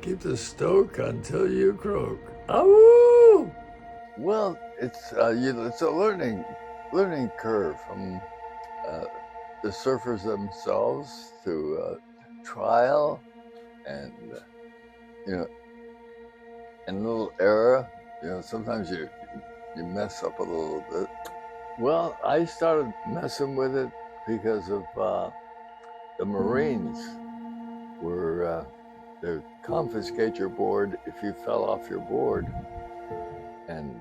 keep the stoke until you croak. Ow! Well, it's a learning curve from the surfers themselves to trial and you know and a little error. Sometimes you mess up a little bit. Well, I started messing with it because of the Marines were they confiscate your board if you fell off your board, and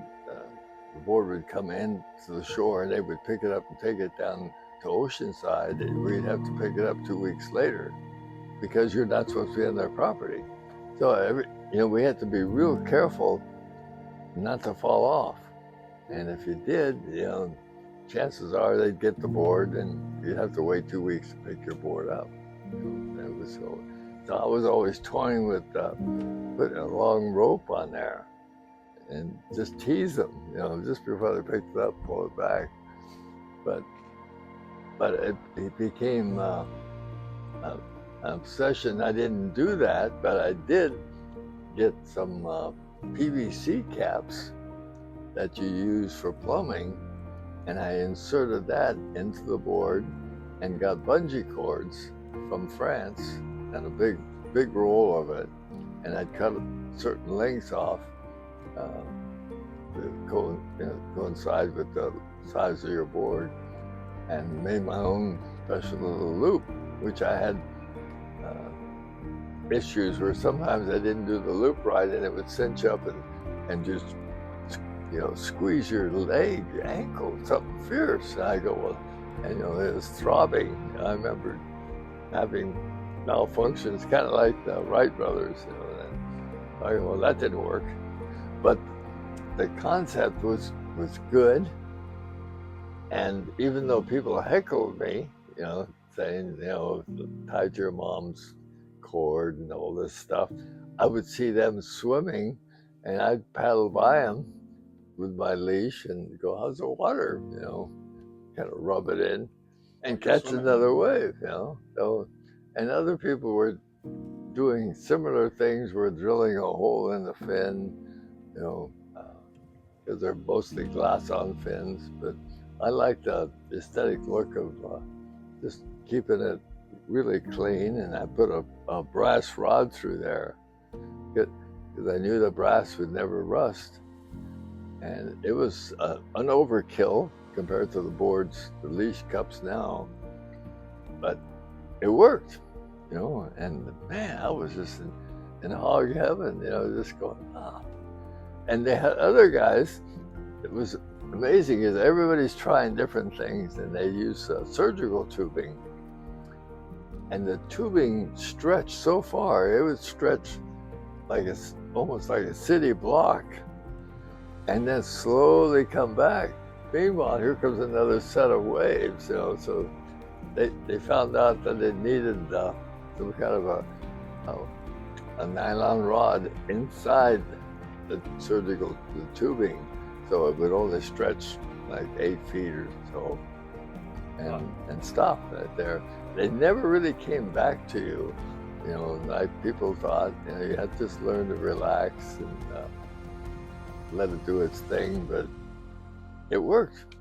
the board would come in to the shore and they would pick it up and take it down to Oceanside. We'd have to pick it up 2 weeks later because you're not supposed to be on their property. So we had to be real careful not to fall off. And if you did, chances are they'd get the board and you'd have to wait 2 weeks to pick your board up. So I was always toying with putting a long rope on there and just tease them, just before they picked it up, pull it back. But it became an obsession. I didn't do that, but I did get some PVC caps that you use for plumbing, and I inserted that into the board and got bungee cords from France and a big roll of it, and I'd cut certain lengths off to coincide with the size of your board, and made my own special little loop, which I had issues where sometimes I didn't do the loop right and it would cinch up and just squeeze your leg, your ankle, something fierce. And I go, well, and it was throbbing. I remember having malfunctions, kind of like the Wright brothers. And I go, well, that didn't work. But the concept was good. And even though people heckled me, saying, tied to your mom's cord and all this stuff, I would see them swimming and I'd paddle by them with my leash and go, how's the water? Kind of rub it in and catch another wave, So, and other people were doing similar things. Were drilling a hole in the fin, because they're mostly glass on fins. But I like the aesthetic look of just keeping it really clean. And I put a brass rod through there because I knew the brass would never rust. And it was an overkill compared to the boards, the leash cups now, but it worked, and man, I was just in hog heaven, just going, ah. And they had other guys. It was amazing because everybody's trying different things, and they use surgical tubing, and the tubing stretched so far, it would stretch like almost like a city block, and then slowly come back. Meanwhile, here comes another set of waves, so they found out that they needed some kind of a nylon rod inside the tubing, so it would only stretch like 8 feet or so, and stop right there. They never really came back to you, like people thought. You had to just learn to relax and let it do its thing, but it worked.